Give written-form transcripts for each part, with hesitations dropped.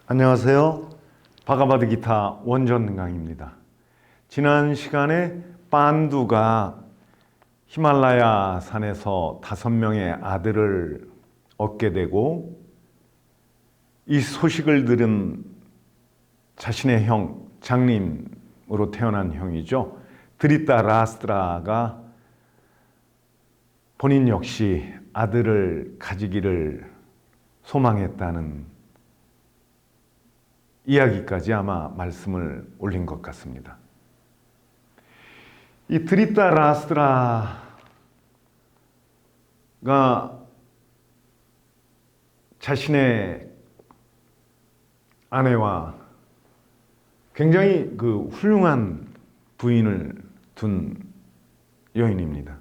안녕하세요. 바가바드 기타 원전 강입니다. 지난 시간에 빤두가 히말라야 산에서 5명의 아들을 얻게 되고 이 소식을 들은 자신의 형, 장님으로 태어난 형이죠. 드리따라스트라가 본인 역시 아들을 가지기를 소망했다는 이야기까지 아마 말씀을 올린 것 같습니다. 이 드리따라스트라가 자신의 아내와 굉장히 훌륭한 부인을 둔 여인입니다.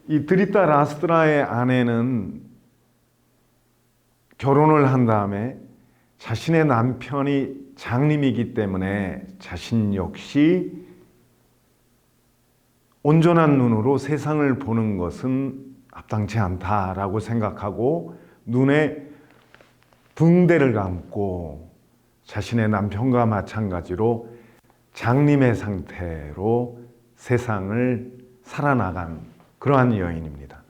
이 드리따라스트라의 아내는 결혼을 한 다음에 자신의 남편이 장님이기 때문에 자신 역시 온전한 눈으로 세상을 보는 것은 합당치 않다라고 생각하고 눈에 붕대를 감고 자신의 남편과 마찬가지로 장님의 상태로 세상을 살아나간 그러한 여인입니다.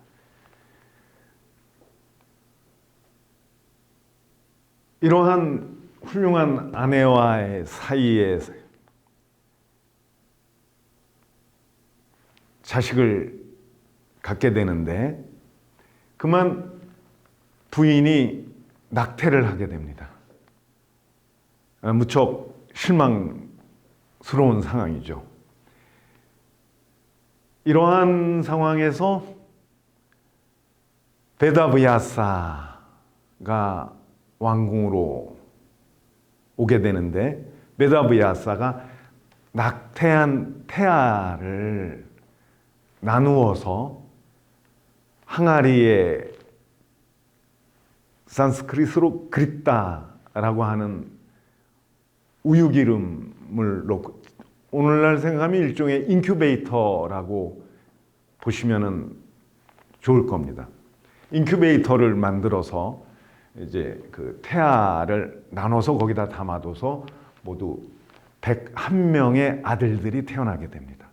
이러한 훌륭한 아내와의 사이에 자식을 갖게 되는데 그만 부인이 낙태를 하게 됩니다. 무척 실망스러운 상황이죠. 이러한 상황에서 베다브야사가 왕궁으로 오게 되는데 베다브야사가 낙태한 태아를 나누어서 항아리에 산스크리트로 그리따라고 하는 우유기름을 넣고 오늘날 생각하면 일종의 인큐베이터라고 보시면 좋을 겁니다. 인큐베이터를 만들어서 이제 그 태아를 나눠서 거기다 담아둬서 모두 101명의 아들들이 태어나게 됩니다.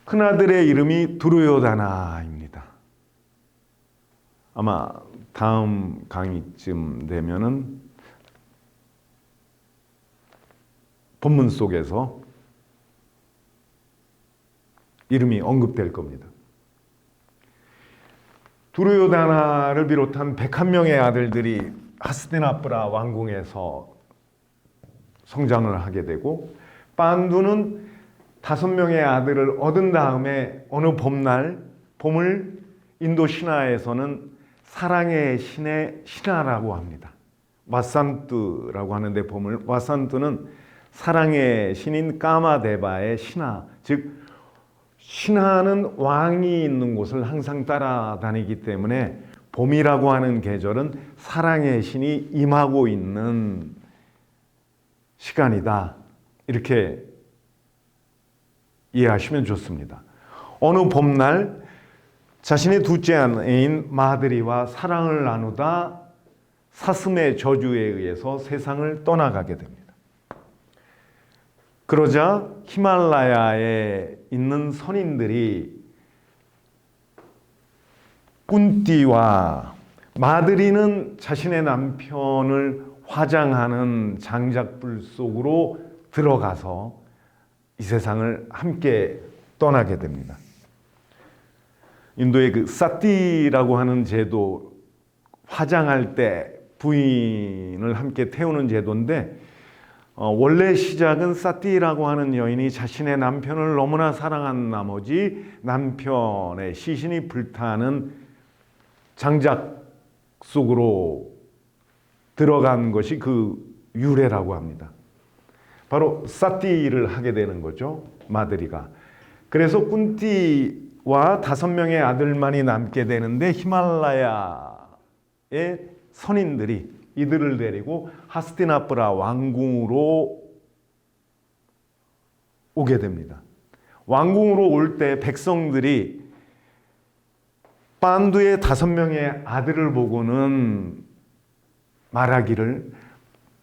큰아들의 이름이 두르요다나입니다. 아마 다음 강의쯤 되면은 본문 속에서 이름이 언급될 겁니다. 두르요다나를 비롯한 101명의 아들들이 하스티나프라 왕궁에서 성장을 하게 되고 빤두는 5명의 아들을 얻은 다음에 어느 봄을 인도 신화에서는 사랑의 신의 신화라고 합니다. 와산뚜라고 하는데 봄을 와산뚜는 사랑의 신인 까마데바의 신화, 즉 신하는 왕이 있는 곳을 항상 따라다니기 때문에 봄이라고 하는 계절은 사랑의 신이 임하고 있는 시간이다. 이렇게 이해하시면 좋습니다. 어느 봄날 자신의 둘째 아내인 마드리와 사랑을 나누다 사슴의 저주에 의해서 세상을 떠나가게 됩니다. 그러자 히말라야에 있는 선인들이 꾼띠와 마드리는 자신의 남편을 화장하는 장작불 속으로 들어가서 이 세상을 함께 떠나게 됩니다. 인도의 그 사띠라고 하는 제도, 화장할 때 부인을 함께 태우는 제도인데 원래 시작은 사띠라고 하는 여인이 자신의 남편을 너무나 사랑한 나머지 남편의 시신이 불타는 장작 속으로 들어간 것이 그 유래라고 합니다. 바로 사띠를 하게 되는 거죠, 마드리가. 그래서 꾼띠와 5명의 아들만이 남게 되는데 히말라야의 선인들이 이들을 데리고 하스티나프라 왕궁으로 오게 됩니다. 왕궁으로 올 때 백성들이 빤두의 5명의 아들을 보고는 말하기를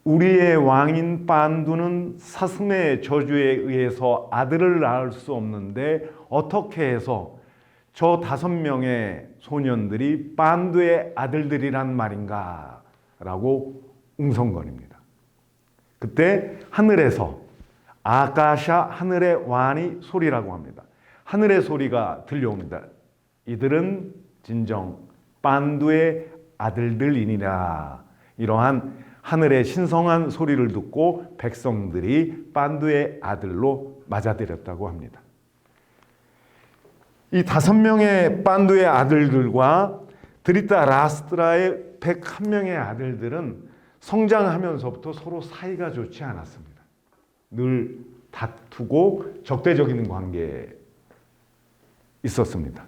우리의 왕인 판두는 사슴의 저주에 의해서 아들을 낳을 수 없는데 어떻게 해서 저 5명의 소년들이 판두의 아들들이란 말인가? 라고 웅성거립니다. 그때 하늘에서 아카샤 하늘의 와니 소리라고 합니다. 하늘의 소리가 들려옵니다. 이들은 진정 판두의 아들들이니라. 이러한 하늘의 신성한 소리를 듣고 백성들이 판두의 아들로 맞아들였다고 합니다. 이 5명의 판두의 아들들과 드리타라스트라의 101명의 아들들은 성장하면서부터 서로 사이가 좋지 않았습니다. 늘 다투고 적대적인 관계에 있었습니다.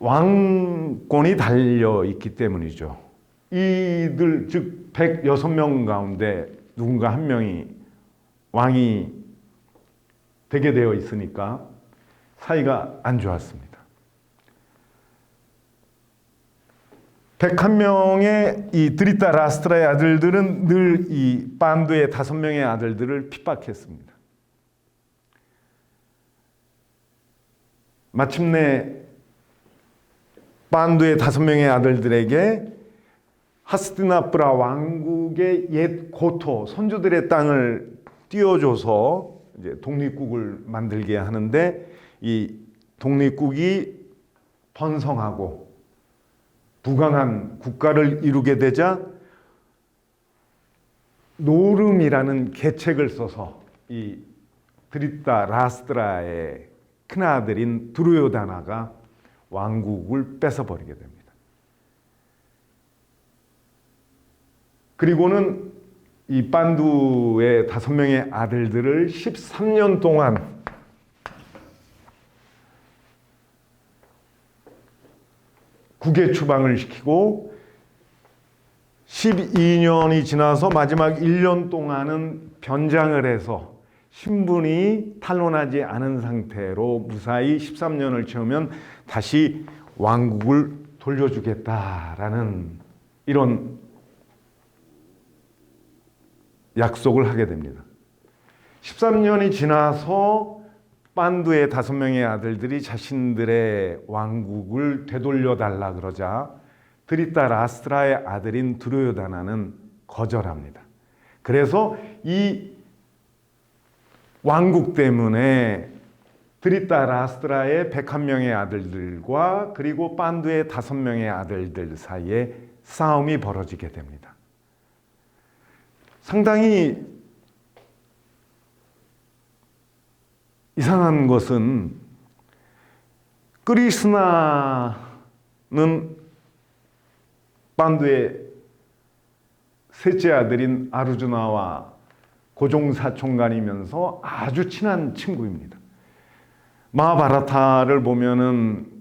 왕권이 달려있기 때문이죠. 이들 즉 106명 가운데 누군가 한 명이 왕이 되게 되어 있으니까 사이가 안 좋았습니다. 101명의 이 드리타라스트라의 아들들은 늘 이 판두의 5명의 아들들을 핍박했습니다. 마침내 판두의 5명의 아들들에게 하스티나푸라 왕국의 옛 고토 선조들의 땅을 띄워줘서 이제 독립국을 만들게 하는데 이 독립국이 번성하고 부강한 국가를 이루게 되자 노름이라는 계책을 써서 이 드리타라스트라의 큰아들인 두르요다나가 왕국을 뺏어버리게 됩니다. 그리고는 이 판두의 5명의 아들들을 13년 동안 국외 추방을 시키고 12년이 지나서 마지막 1년 동안은 변장을 해서 신분이 탄로나지 않은 상태로 무사히 13년을 채우면 다시 왕국을 돌려주겠다라는 이런 약속을 하게 됩니다. 13년이 지나서 판두의 5명의 아들들이 자신들의 왕국을 되돌려달라 그러자 드리타라스트라의 아들인 두르요다나는 거절합니다. 그래서 이 왕국 때문에 드리타라스트라의 101명의 아들들과 그리고 판두의 5명의 아들들 사이에 싸움이 벌어지게 됩니다. 상당히 이상한 것은 크리스나는 판두의 셋째 아들인 아르주나와 고종사촌간이면서 아주 친한 친구입니다. 마하바라타를 보면은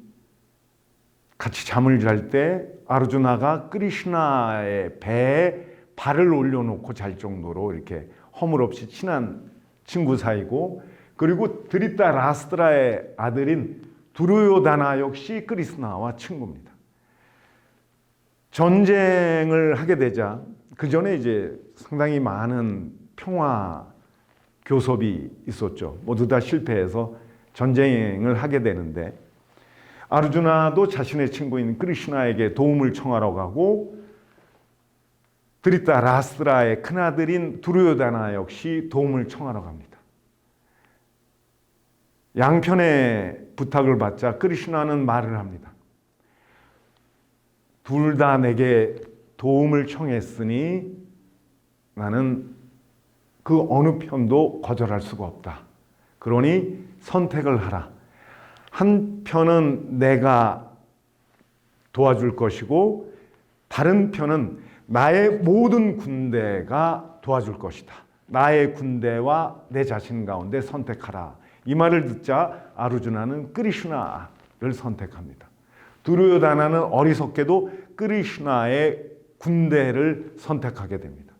같이 잠을 잘 때 아르주나가 크리스나의 배에 발을 올려놓고 잘 정도로 이렇게 허물없이 친한 친구 사이고, 그리고 드리타라스트라의 아들인 두르요다나 역시 크리스나와 친구입니다. 전쟁을 하게 되자 그 전에 이제 상당히 많은 평화 교섭이 있었죠. 모두 다 실패해서 전쟁을 하게 되는데 아르주나도 자신의 친구인 크리스나에게 도움을 청하러 가고 드리타라스트라의 큰아들인 두르요다나 역시 도움을 청하러 갑니다. 양편의 부탁을 받자 크리스나는 말을 합니다. 둘 다 내게 도움을 청했으니 나는 그 어느 편도 거절할 수가 없다. 그러니 선택을 하라. 한 편은 내가 도와줄 것이고 다른 편은 나의 모든 군대가 도와줄 것이다. 나의 군대와 내 자신 가운데 선택하라. 이 말을 듣자 아르주나는 크리스나를 선택합니다. 두르요다나는 어리석게도 크리스나의 군대를 선택하게 됩니다.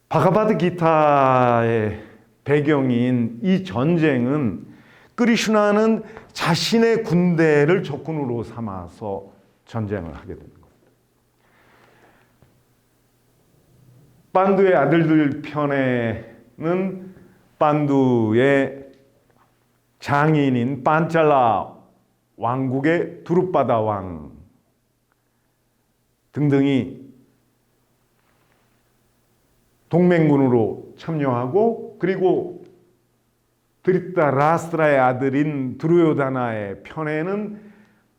바가바드 기타의 배경인 이 전쟁은 크리스나는 자신의 군대를 적군으로 삼아서 전쟁을 하게 되는 겁니다. 판두의 아들들 편에는 판두의 장인인 판찰라 왕국의 두루빠다 왕 등등이 동맹군으로 참여하고, 그리고 드리타라스트라의 아들인 두르요다나의 편에는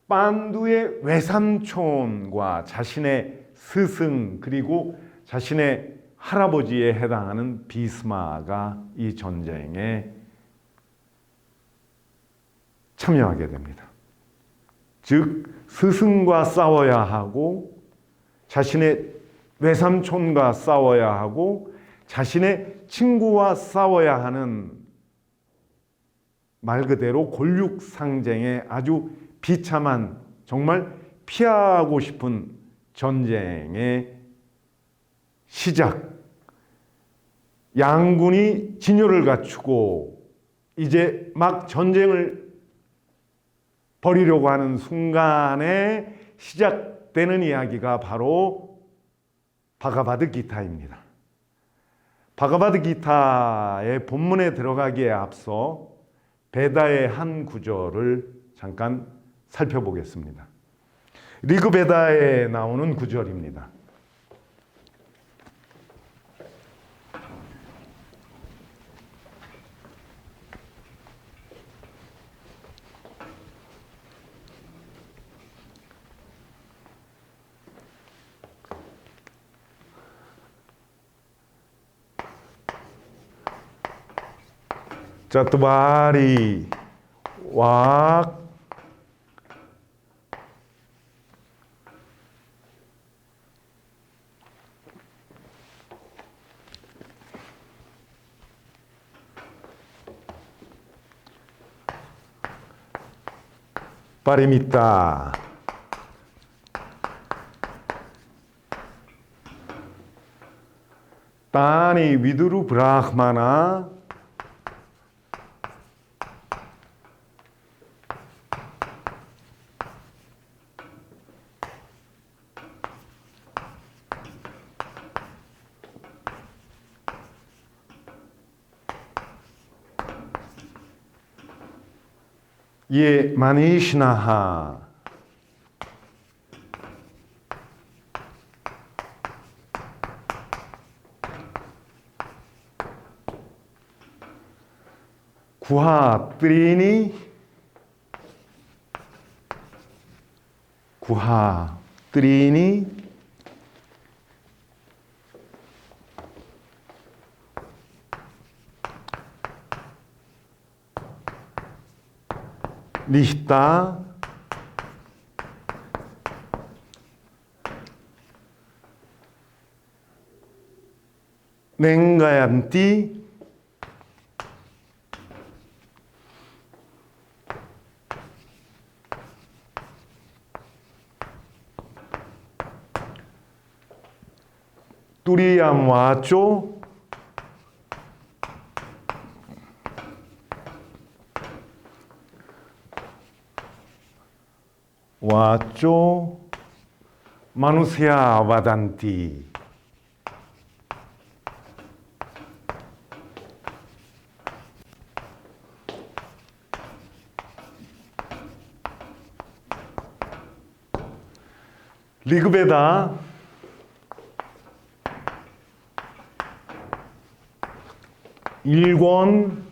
판두의 외삼촌과 자신의 스승 그리고 자신의 할아버지에 해당하는 비스마가 이 전쟁에 참여하게 됩니다. 즉 스승과 싸워야 하고 자신의 외삼촌과 싸워야 하고 자신의 친구와 싸워야 하는, 말 그대로 골육상쟁의 아주 비참한, 정말 피하고 싶은 전쟁의 시작. 양군이 진요를 갖추고 이제 막 전쟁을 벌이려고 하는 순간에 시작되는 이야기가 바로 바가바드기타입니다. 바가바드기타의 본문에 들어가기에 앞서 베다의 한 구절을 잠깐 살펴보겠습니다. 리그베다에 나오는 구절입니다. 짜뚜바리 왁 파리미타 따니 위두루 브라흐마나 예 마니시나하 구하뜨리니 리히타 냉가얀띠 뚜리암 와쪼 와쪼 마누시아 와단티 리그베다 일권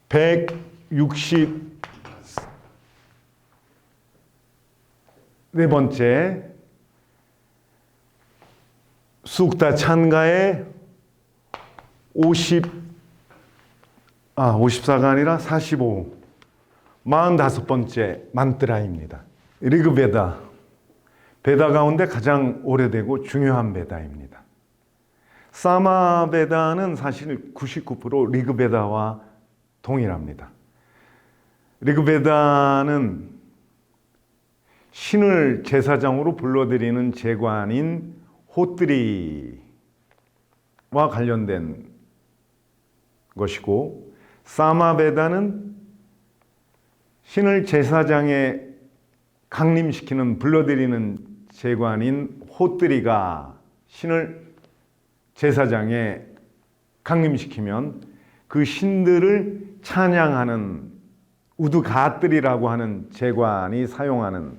164번째 쑥다 찬가의 54가 아니라 45 45번째 만트라입니다. 리그베다, 베다 가운데 가장 오래되고 중요한 베다입니다. 사마베다는 사실 99% 리그베다와 동일합니다. 리그베다는 신을 제사장으로 불러들이는 제관인 호뜨리와 관련된 것이고, 사마베다는 신을 제사장에 강림시키는 불러들이는 제관인 호뜨리가 신을 제사장에 강림시키면 그 신들을 찬양하는 우드가뜰이라고 하는 제관이 사용하는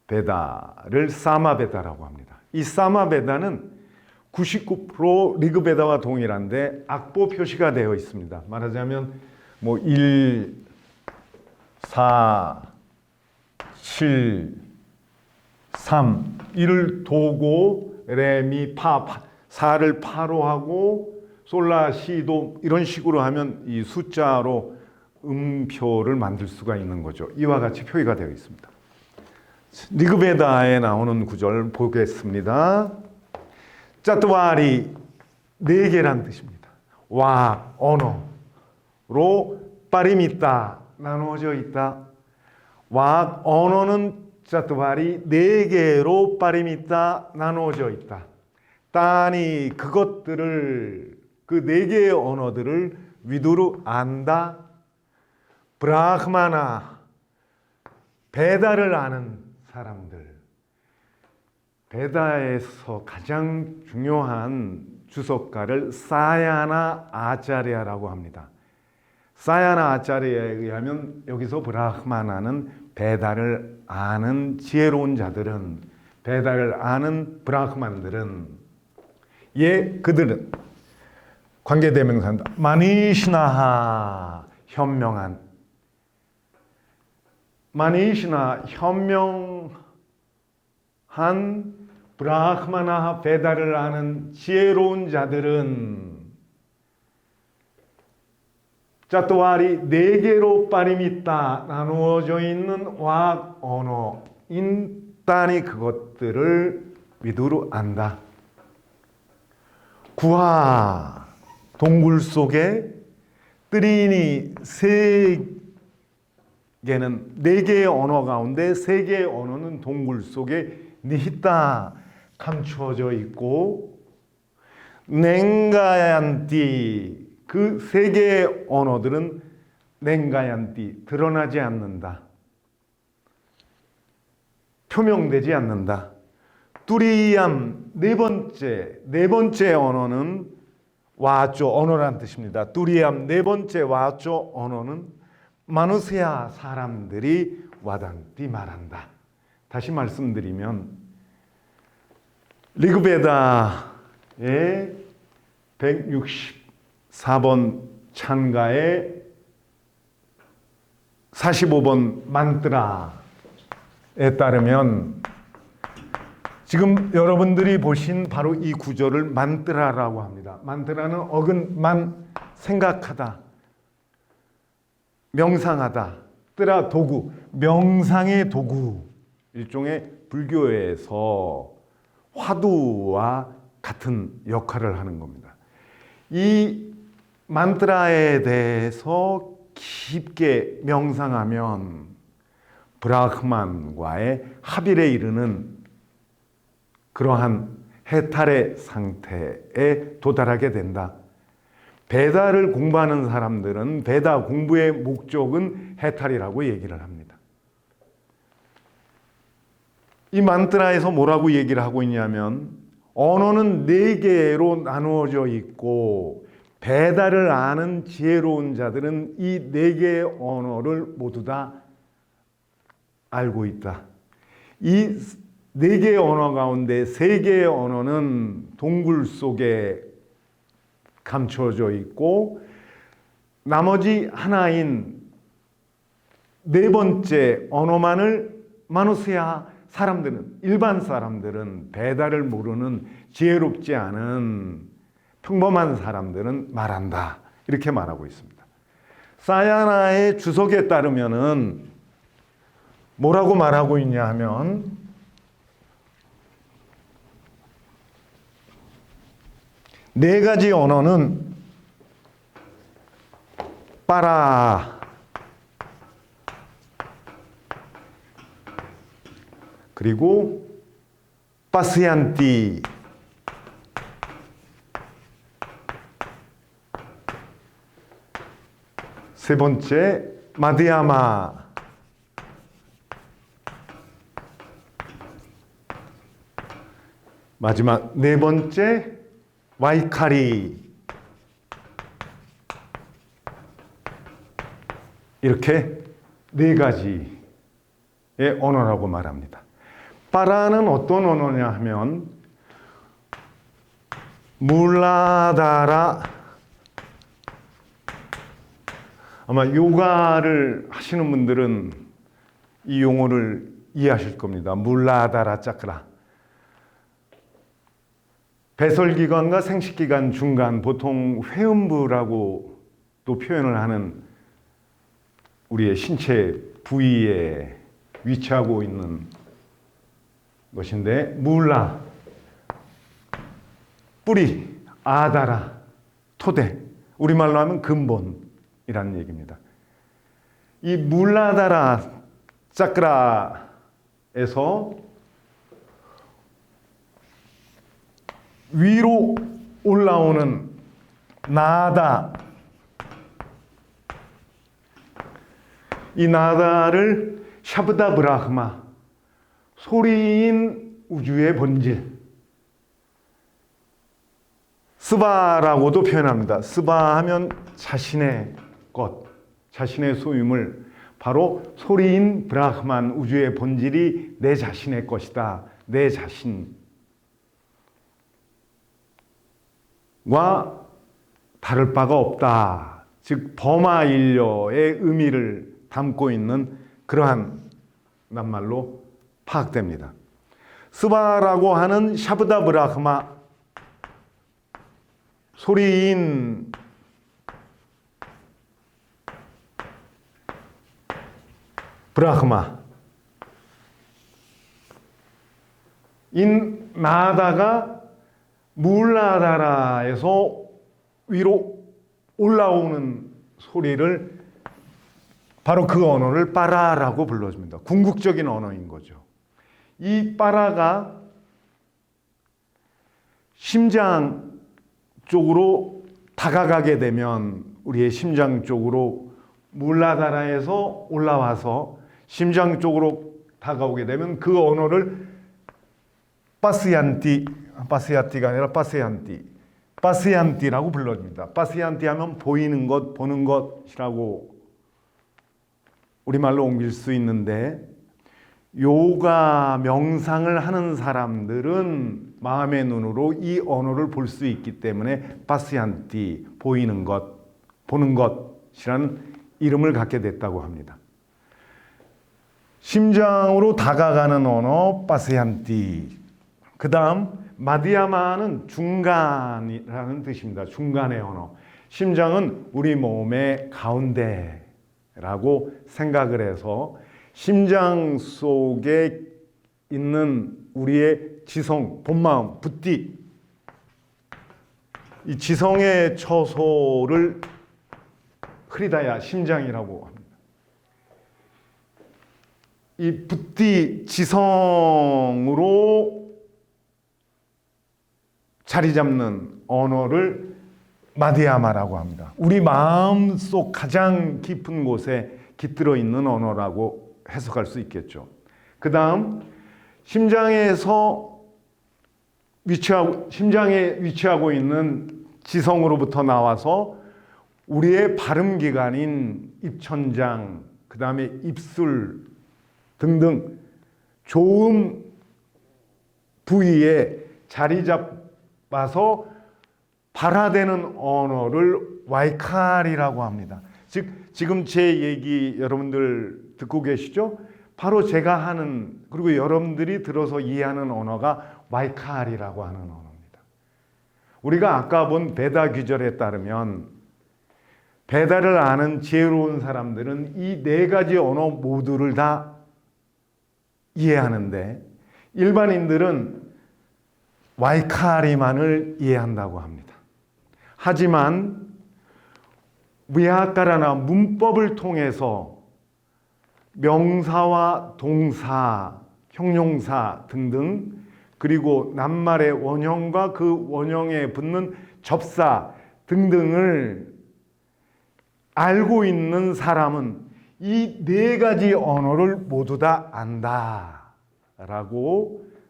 베다를 사마베다라고 합니다. 이 사마베다는 99% 리그베다와 동일한데 악보 표시가 되어 있습니다. 말하자면 뭐 1, 4, 7, 3 1을 도고 레미 파 4를 파로 하고 솔라 시도 이런 식으로 하면 이 숫자로 음표를 만들 수가 있는 거죠. 이와 같이 표기가 되어 있습니다. 리그베다에 나오는 구절 보겠습니다. 짜뚜와리 네 개란 뜻입니다. 와 언어로 빠림있다 나누어져 있다. 와 언어는 짜뚜와리 네 개로 빠림있다 나누어져 있다. 딴이 그것들을 그 네 개의 언어들을 위두루 안다. 브라흐마나 베다를 아는 사람들. 베다에서 가장 중요한 주석가를 사야나 아차리아라고 합니다. 사야나 아차리아에 의하면 여기서 브라흐마나는 베다를 아는 지혜로운 자들은, 베다를 아는 브라흐만들은, 그들은 관계대명사입니다. 마니시나하 현명한, 마니시나 현명한 브라흐마나 베다를 아는 지혜로운 자들은 짜뚜와리 네 개로 빠림있다 나누어져 있는 와악 언어인 딴이 그것들을 위두루 안다. 구하 동굴 속에 뜨리니 세 개는 네 개의 언어 가운데 세 개의 언어는 동굴 속에 니히따 감추어져 있고 냉가얀띠 그 세 개의 언어들은 냉가얀띠 드러나지 않는다. 표명되지 않는다. 뚜리얌 네 번째 언어는 와쪼 언어란 뜻입니다. 뚜리얌 네 번째 와쪼 언어는 마누세아 사람들이 와단띠 말한다. 다시 말씀드리면 리그베다의 164번 찬가의 45번 만트라에 따르면 지금 여러분들이 보신 바로 이 구절을 만트라라고 합니다. 만트라는 어근만 생각하다, 명상하다, 뜨라 도구, 명상의 도구, 일종의 불교에서 화두와 같은 역할을 하는 겁니다. 이 만트라에 대해서 깊게 명상하면 브라흐만과의 합일에 이르는 그러한 해탈의 상태에 도달하게 된다. 베다를 공부하는 사람들은 베다 공부의 목적은 해탈이라고 얘기를 합니다. 이 만트라에서 뭐라고 얘기를 하고 있냐면 언어는 네 개로 나누어져 있고 베다를 아는 지혜로운 자들은 이 네 개의 언어를 모두 다 알고 있다. 이 네 개의 언어 가운데 세 개의 언어는 동굴 속에 감춰져 있고 나머지 하나인 네 번째 언어만을 마누세아 사람들은, 일반 사람들은, 베다를 모르는 지혜롭지 않은 평범한 사람들은 말한다. 이렇게 말하고 있습니다. 사야나의 주석에 따르면은 뭐라고 말하고 있냐 하면 네 가지 언어는 빠라, 그리고 빠스얀띠, 세 번째 마디야마, 마지막 네 번째 와이카리 이렇게 네 가지의 언어라고 말합니다. 빠라는 어떤 언어냐 하면 물라다라, 아마 요가를 하시는 분들은 이 용어를 이해하실 겁니다. 물라다라 차크라. 배설기관과 생식기관 중간, 보통 회음부라고 또 표현을 하는 우리의 신체 부위에 위치하고 있는 것인데, 물라, 뿌리, 아다라, 토대, 우리말로 하면 근본이라는 얘기입니다. 이 물라다라 차크라에서 위로 올라오는 나다, 이 나다를 샤브다 브라흐마, 소리인 우주의 본질, 스바라고도 표현합니다. 스바 하면 자신의 것, 자신의 소유물, 바로 소리인 브라흐만, 우주의 본질이 내 자신의 것이다. 내 자신과 다를 바가 없다. 즉 버마일려의 의미를 담고 있는 그러한 낱말로 파악됩니다. 스바라고 하는 샤브다 브라흐마, 소리인 브라흐마, 인 나다가 물라다라에서 위로 올라오는 소리를, 바로 그 언어를 빠라라고 불러줍니다. 궁극적인 언어인 거죠. 이 빠라가 심장 쪽으로 다가가게 되면, 우리의 심장 쪽으로 물라다라에서 올라와서 심장 쪽으로 다가오게 되면 그 언어를 빠스얀티가 아니라 빠스얀티라고 불러줍니다. 빠스얀티 하면 보이는 것, 보는 것이라고 우리말로 옮길 수 있는데, 요가 명상을 하는 사람들은 마음의 눈으로 이 언어를 볼 수 있기 때문에 빠스얀티, 보이는 것, 보는 것이라는 이름을 갖게 됐다고 합니다. 심장으로 다가가는 언어 빠스얀티. 그 다음 마디야마는 중간이라는 뜻입니다. 중간의 언어. 심장은 우리 몸의 가운데라고 생각을 해서 심장 속에 있는 우리의 지성, 본마음, 붓디, 이 지성의 처소를 흐리다야 심장이라고 합니다. 이 붓디, 지성으로 자리 잡는 언어를 마디야마라고 합니다. 우리 마음속 가장 깊은 곳에 깃들어 있는 언어라고 해석할 수 있겠죠. 그 다음 심장에 위치하고 있는 지성으로부터 나와서 우리의 발음기관인 입천장, 그 다음에 입술 등등 조음 부위에 자리 잡아서 발화되는 언어를 와이칼이라고 합니다. 즉 지금 제 얘기 여러분들 듣고 계시죠? 바로 제가 하는, 그리고 여러분들이 들어서 이해하는 언어가 와이칼이라고 하는 언어입니다. 우리가 아까 본 베다 규절에 따르면 베다를 아는 지혜로운 사람들은 이 네 가지 언어 모두를 다 이해하는데, 일반인들은 와이카리만을 이해한다고 합니다. 하지만 위아까라나 문법을 통해서 명사와 동사, 형용사 등등, 그리고 낱말의 원형과 그 원형에 붙는 접사 등등을 알고 있는 사람은 이 네 가지 언어를 모두 다 안다라고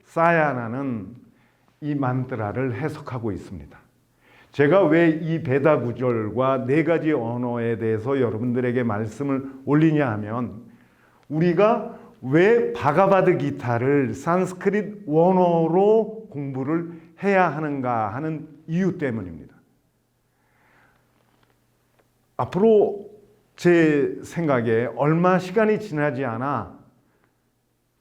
사야나는 이 만트라를 해석하고 있습니다. 제가 왜 이 베다 구절과 네 가지 언어에 대해서 여러분들에게 말씀을 올리냐 하면 우리가 왜 바가바드 기타를 산스크릿 원어로 공부를 해야 하는가 하는 이유 때문입니다. 앞으로 제 생각에 얼마 시간이 지나지 않아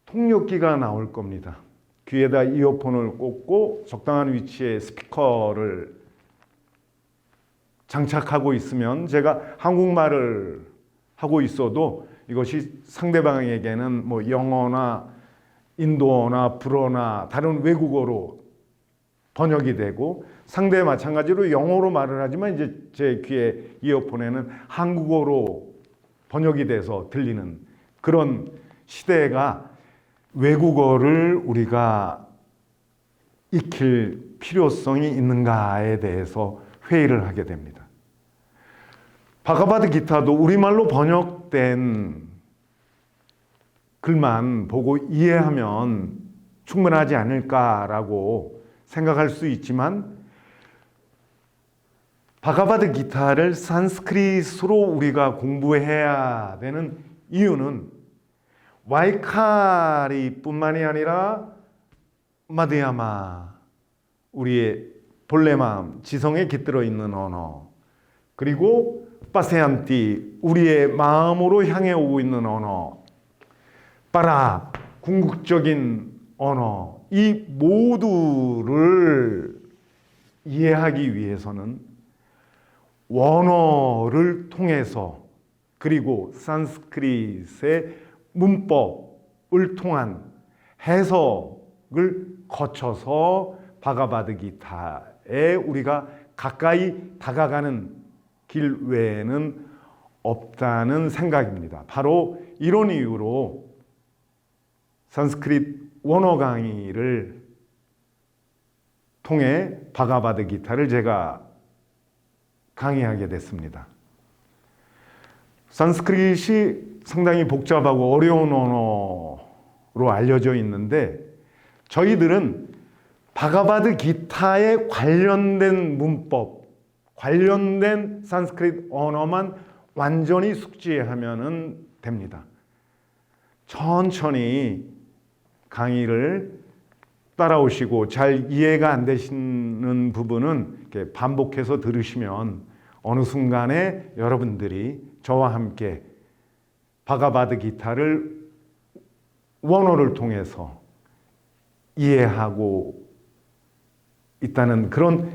통역기가 나올 겁니다. 귀에다 이어폰을 꽂고 적당한 위치에 스피커를 장착하고 있으면 제가 한국말을 하고 있어도 이것이 상대방에게는 뭐 영어나 인도어나 불어나 다른 외국어로 번역이 되고 상대 마찬가지로 영어로 말을 하지만 이제 제 귀에 이어폰에는 한국어로 번역이 돼서 들리는 그런 시대가 외국어를 우리가 익힐 필요성이 있는가에 대해서 회의를 하게 됩니다. 바가바드 기타도 우리말로 번역된 글만 보고 이해하면 충분하지 않을까라고 생각할 수 있지만 바가바드 기타를 산스크릿으로 우리가 공부해야 되는 이유는 와이카리뿐만이 아니라 마드야마, 우리의 본래 마음, 지성에 깃들어 있는 언어, 그리고 파세안티, 우리의 마음으로 향해 오고 있는 언어, 빠라, 궁극적인 언어, 이 모두를 이해하기 위해서는 원어를 통해서 그리고 산스크릿의 문법을 통한 해석을 거쳐서 바가바드 기타에 우리가 가까이 다가가는 길 외에는 없다는 생각입니다. 바로 이런 이유로 산스크릿 원어 강의를 통해 바가바드 기타를 제가 강의하게 됐습니다. 산스크릿이 상당히 복잡하고 어려운 언어로 알려져 있는데 저희들은 바가바드 기타에 관련된 문법, 관련된 산스크릿 언어만 완전히 숙지하면 됩니다. 천천히 강의를 따라오시고 잘 이해가 안 되시는 부분은 이렇게 반복해서 들으시면 어느 순간에 여러분들이 저와 함께 바가바드 기타를 원어를 통해서 이해하고 있다는 그런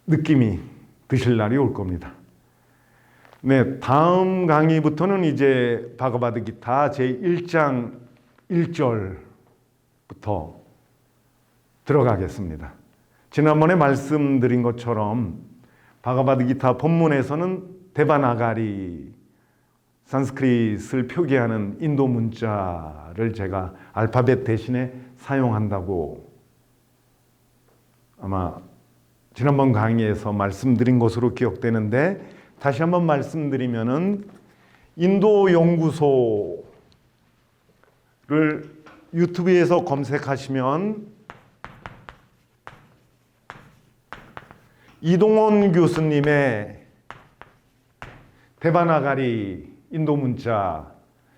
느낌이 드실 날이 올 겁니다. 네, 다음 강의부터는 이제 바가바드 기타 제1장 1절부터 들어가겠습니다. 지난번에 말씀드린 것처럼 바가바드 기타 본문에서는 데바나가리 산스크릿을 표기하는 인도 문자를 제가 알파벳 대신에 사용한다고 아마 지난번 강의에서 말씀드린 것으로 기억되는데 다시 한번 말씀드리면은 인도 연구소를 유튜브에서 검색하시면 이동원 교수님의 데바나가리 인도 문자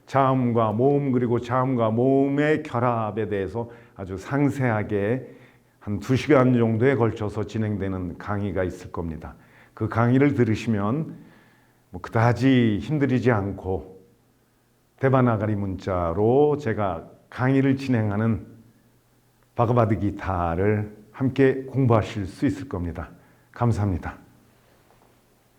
자음과 모음 그리고 자음과 모음의 결합에 대해서 아주 상세하게 한 2시간 정도에 걸쳐서 진행되는 강의가 있을 겁니다. 그 강의를 들으시면 그다지 힘들이지 않고 데바나가리 문자로 제가 강의를 진행하는 바가바드 기타를 함께 공부하실 수 있을 겁니다. 감사합니다.